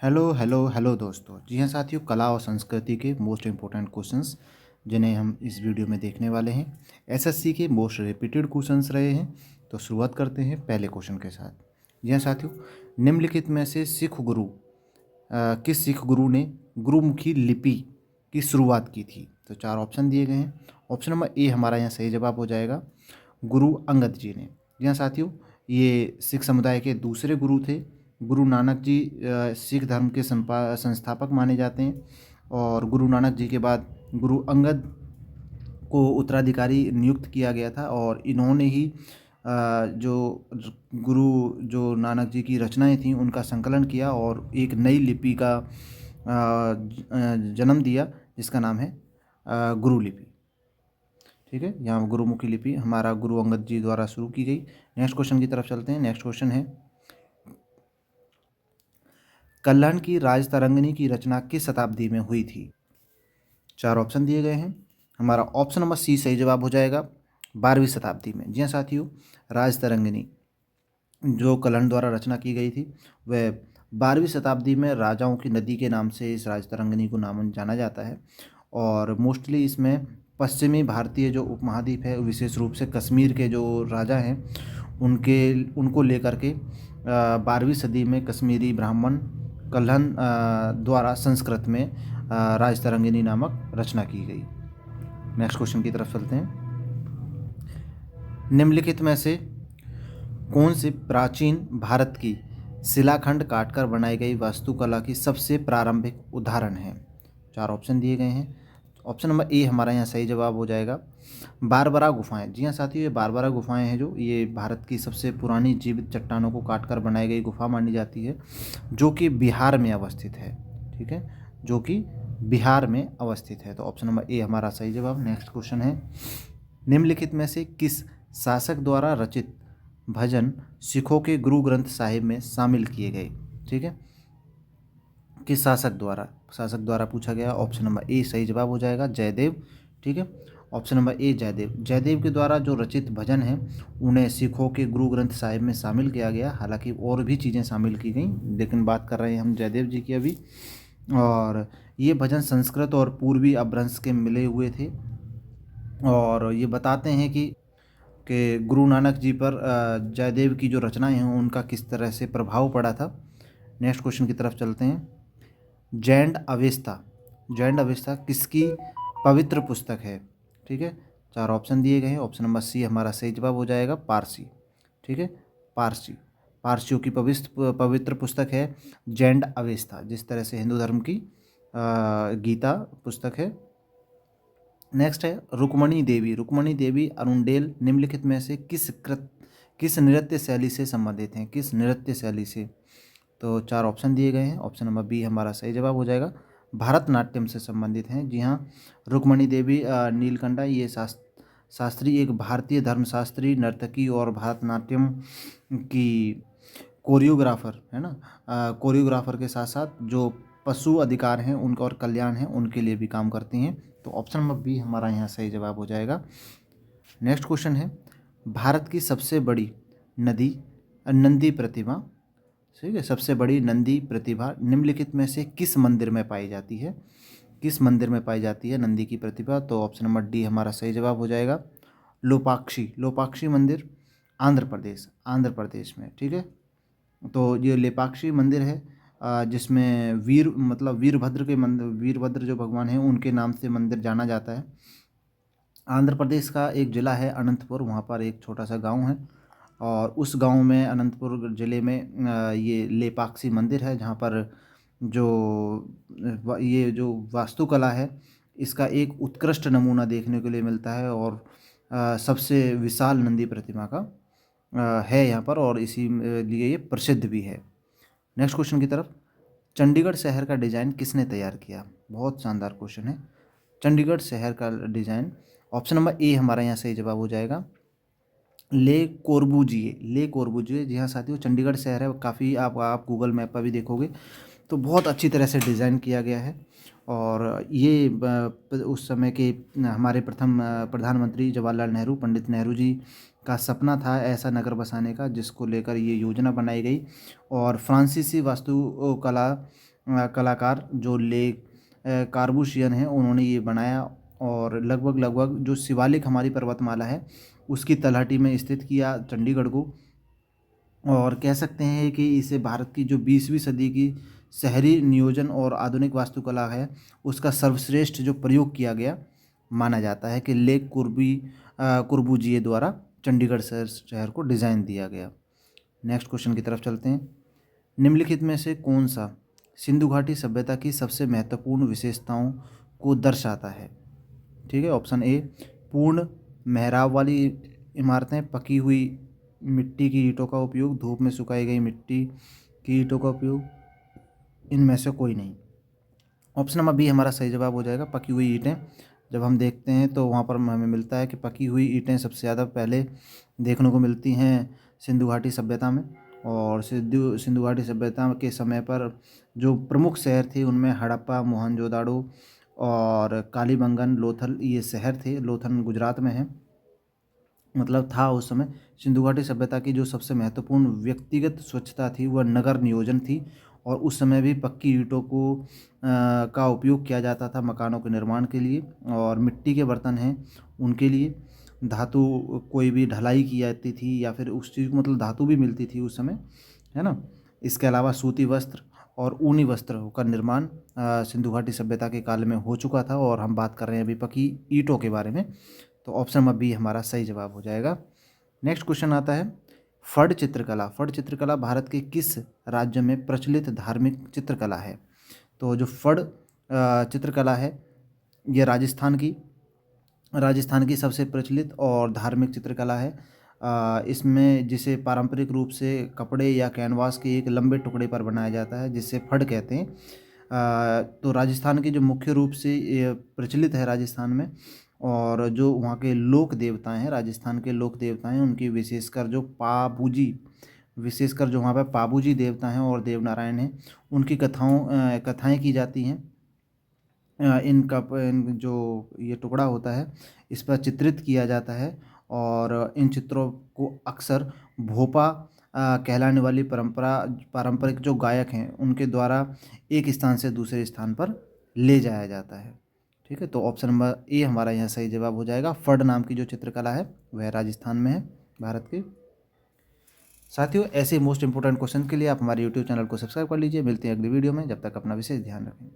Hello hello hello दोस्तों। जी हाँ साथियों, कला और संस्कृति के मोस्ट इम्पोर्टेंट क्वेश्चंस जिन्हें हम इस वीडियो में देखने वाले हैं, एसएससी के मोस्ट रिपीटेड क्वेश्चंस रहे हैं। तो शुरुआत करते हैं पहले क्वेश्चन के साथ। जी हाँ साथियों, निम्नलिखित में से किस सिख गुरु ने गुरुमुखी लिपि की शुरुआत की थी? तो चार ऑप्शन दिए गए हैं। ऑप्शन नंबर ए हमारा यहाँ सही जवाब हो जाएगा, गुरु अंगद जी ने। जी हाँ साथियों, ये सिख समुदाय के दूसरे गुरु थे। गुरु नानक जी सिख धर्म के संस्थापक माने जाते हैं, और गुरु नानक जी के बाद गुरु अंगद को उत्तराधिकारी नियुक्त किया गया था, और इन्होंने ही गुरु जो नानक जी की रचनाएं थीं उनका संकलन किया और एक नई लिपि का जन्म दिया, जिसका नाम है गुरु लिपि। ठीक है, यहाँ गुरुमुखी लिपि हमारा गुरु अंगद जी द्वारा शुरू की गई। नेक्स्ट क्वेश्चन की तरफ चलते हैं। नेक्स्ट क्वेश्चन है, कल्याण की राजतरंगिणी की रचना किस शताब्दी में हुई थी? चार ऑप्शन दिए गए हैं। हमारा ऑप्शन नंबर सी सही जवाब हो जाएगा, 12वीं शताब्दी में। जी हाँ साथियों, राजतरंगिणी जो कल्याण द्वारा रचना की गई थी वह 12वीं शताब्दी में राजाओं की नदी के नाम से इस राजतरंगिणी को नाम जाना जाता है। और मोस्टली इसमें पश्चिमी भारतीय जो उपमहाद्वीप है, विशेष रूप से कश्मीर के जो राजा हैं उनको लेकर के 12वीं सदी में कश्मीरी ब्राह्मण कल्हण द्वारा संस्कृत में राजतरंगिणी नामक रचना की गई। नेक्स्ट क्वेश्चन की तरफ चलते हैं। निम्नलिखित में से कौन सी प्राचीन भारत की शिलाखंड काटकर बनाई गई वास्तुकला की सबसे प्रारंभिक उदाहरण है? चार ऑप्शन दिए गए हैं। ऑप्शन नंबर ए हमारा यहाँ सही जवाब हो जाएगा, बारबरा गुफाएं। जी हाँ साथियों, ये बारबरा गुफाएं हैं जो ये भारत की सबसे पुरानी जीवित चट्टानों को काटकर बनाई गई गुफा मानी जाती है, जो कि बिहार में अवस्थित है। ठीक है, जो कि बिहार में अवस्थित है। तो ऑप्शन नंबर ए हमारा सही जवाब। नेक्स्ट क्वेश्चन है, निम्नलिखित में से किस शासक द्वारा रचित भजन सिखों के गुरु ग्रंथ साहिब में शामिल किए गए? ठीक है, किस शासक द्वारा पूछा गया। ऑप्शन नंबर ए सही जवाब हो जाएगा, जयदेव। ठीक है, ऑप्शन नंबर ए जयदेव के द्वारा जो रचित भजन हैं उन्हें सिखों के गुरु ग्रंथ साहिब में शामिल किया गया। हालांकि और भी चीज़ें शामिल की गई, लेकिन बात कर रहे हैं हम जयदेव जी की अभी। और ये भजन संस्कृत और पूर्वी अपभ्रंश के मिले हुए थे, और ये बताते हैं कि गुरु नानक जी पर जयदेव की जो रचनाएं हैं उनका किस तरह से प्रभाव पड़ा था। नेक्स्ट क्वेश्चन की तरफ चलते हैं। जैंड अवेस्ता किसकी पवित्र पुस्तक है? ठीक है, चार ऑप्शन दिए गए हैं। ऑप्शन नंबर सी हमारा सही जवाब हो जाएगा, पारसी। ठीक है, पारसियों की पवित्र पुस्तक है जैंड अवेस्ता, जिस तरह से हिंदू धर्म की गीता पुस्तक है। नेक्स्ट है रुक्मणी देवी अरुंडेल निम्नलिखित में से किस नृत्य शैली से संबंधित हैं? किस नृत्य शैली से? तो चार ऑप्शन दिए गए हैं। ऑप्शन नंबर बी हमारा सही जवाब हो जाएगा, भरतनाट्यम से संबंधित हैं। जी हाँ, रुक्मणी देवी नीलकंठा ये शास्त्री एक भारतीय धर्मशास्त्री, नर्तकी और भरतनाट्यम की कोरियोग्राफर है ना। कोरियोग्राफर के साथ साथ जो पशु अधिकार हैं उनका और कल्याण है उनके लिए भी काम करती हैं। तो ऑप्शन नंबर बी हमारा यहाँ सही जवाब हो जाएगा। नेक्स्ट क्वेश्चन है, भारत की सबसे बड़ी नंदी प्रतिमा, ठीक है, सबसे बड़ी नंदी प्रतिभा निम्नलिखित में से किस मंदिर में पाई जाती है? किस मंदिर में पाई जाती है नंदी की प्रतिभा? तो ऑप्शन नंबर डी हमारा सही जवाब हो जाएगा, लोपाक्षी मंदिर, आंध्र प्रदेश में। ठीक है, तो ये लेपाक्षी मंदिर है जिसमें वीरभद्र जो भगवान हैं उनके नाम से मंदिर जाना जाता है। आंध्र प्रदेश का एक ज़िला है अनंतपुर, वहाँ पर एक छोटा सा गांव है, और उस गांव में अनंतपुर ज़िले में ये लेपाक्षी मंदिर है, जहाँ पर ये जो वास्तुकला है इसका एक उत्कृष्ट नमूना देखने के लिए मिलता है, और सबसे विशाल नंदी प्रतिमा का है यहाँ पर, और इसी लिए ये प्रसिद्ध भी है। नेक्स्ट क्वेश्चन की तरफ, चंडीगढ़ शहर का डिज़ाइन किसने तैयार किया? बहुत शानदार क्वेश्चन है। चंडीगढ़ शहर का डिज़ाइन, ऑप्शन नंबर ए हमारा यहाँ सही जवाब हो जाएगा, ले कोर्बुजिए। जी हाँ साथियों, चंडीगढ़ शहर है, काफ़ी आप गूगल मैप पर भी देखोगे तो बहुत अच्छी तरह से डिज़ाइन किया गया है। और ये उस समय के हमारे प्रथम प्रधानमंत्री जवाहरलाल नेहरू, पंडित नेहरू जी का सपना था ऐसा नगर बसाने का, जिसको लेकर ये योजना बनाई गई। और फ्रांसीसी वास्तुकला कलाकार जो ले कार्बूशियन हैं उन्होंने ये बनाया, और लगभग लगभग जो शिवालिक हमारी पर्वतमाला है उसकी तलहटी में स्थित किया चंडीगढ़ को। और कह सकते हैं कि इसे भारत की जो 20वीं सदी की शहरी नियोजन और आधुनिक वास्तुकला है उसका सर्वश्रेष्ठ जो प्रयोग किया गया माना जाता है, कि ले कुर्बुजिए द्वारा चंडीगढ़ शहर को डिज़ाइन दिया गया। नेक्स्ट क्वेश्चन की तरफ चलते हैं। निम्नलिखित में से कौन सा सिंधु घाटी सभ्यता की सबसे महत्वपूर्ण विशेषताओं को दर्शाता है? ठीक है, ऑप्शन ए पूर्ण मेहराब वाली इमारतें, पकी हुई मिट्टी की ईंटों का उपयोग, धूप में सुखाई गई मिट्टी की ईंटों का उपयोग, इनमें से कोई नहीं। ऑप्शन नंबर बी हमारा सही जवाब हो जाएगा, पकी हुई ईंटें। जब हम देखते हैं तो वहाँ पर हमें मिलता है कि पकी हुई ईंटें सबसे ज़्यादा पहले देखने को मिलती हैं सिंधु घाटी सभ्यता में। और सिंधु घाटी सभ्यता के समय पर जो प्रमुख शहर थे उनमें हड़प्पा, मोहनजोदाड़ो और कालीबंगन, लोथल ये शहर थे। लोथल गुजरात में है, मतलब था उस समय। सिंधु घाटी सभ्यता की जो सबसे महत्वपूर्ण व्यक्तिगत स्वच्छता थी वह नगर नियोजन थी, और उस समय भी पक्की ईंटों का उपयोग किया जाता था मकानों के निर्माण के लिए, और मिट्टी के बर्तन हैं उनके लिए। धातु कोई भी ढलाई की जाती थी या फिर उस चीज़ को मतलब धातु भी मिलती थी उस समय, है ना। इसके अलावा सूती वस्त्र और ऊनी वस्त्र का निर्माण सिंधु घाटी सभ्यता के काल में हो चुका था, और हम बात कर रहे हैं अभी पक्की ईंटों के बारे में। तो ऑप्शन नंबर बी हमारा सही जवाब हो जाएगा। नेक्स्ट क्वेश्चन आता है, फड़ चित्रकला। फड़ चित्रकला भारत के किस राज्य में प्रचलित धार्मिक चित्रकला है? तो जो फड़ चित्रकला है ये राजस्थान की सबसे प्रचलित और धार्मिक चित्रकला है। इसमें जिसे पारंपरिक रूप से कपड़े या कैनवास के एक लंबे टुकड़े पर बनाया जाता है जिससे फड़ कहते हैं। तो राजस्थान की जो मुख्य रूप से ये प्रचलित है राजस्थान में, और जो वहाँ के लोक देवता हैं, राजस्थान के लोक देवता हैं, उनकी विशेषकर जो वहाँ पर पाबूजी देवता हैं और देवनारायण हैं, उनकी कथाएं की जाती हैं। इन जो ये टुकड़ा होता है इस पर चित्रित किया जाता है, और इन चित्रों को अक्सर भोपा कहलाने वाली पारंपरिक जो गायक हैं उनके द्वारा एक स्थान से दूसरे स्थान पर ले जाया जाता है। ठीक है, तो ऑप्शन नंबर ए हमारा यहाँ सही जवाब हो जाएगा। फड़ नाम की जो चित्रकला है वह राजस्थान में है भारत के। साथियों, ऐसे मोस्ट इंपोर्टेंट क्वेश्चन के लिए आप हमारे यूट्यूब चैनल को सब्सक्राइब कर लीजिए। मिलते हैं अगली वीडियो में, जब तक अपना विशेष ध्यान रखें।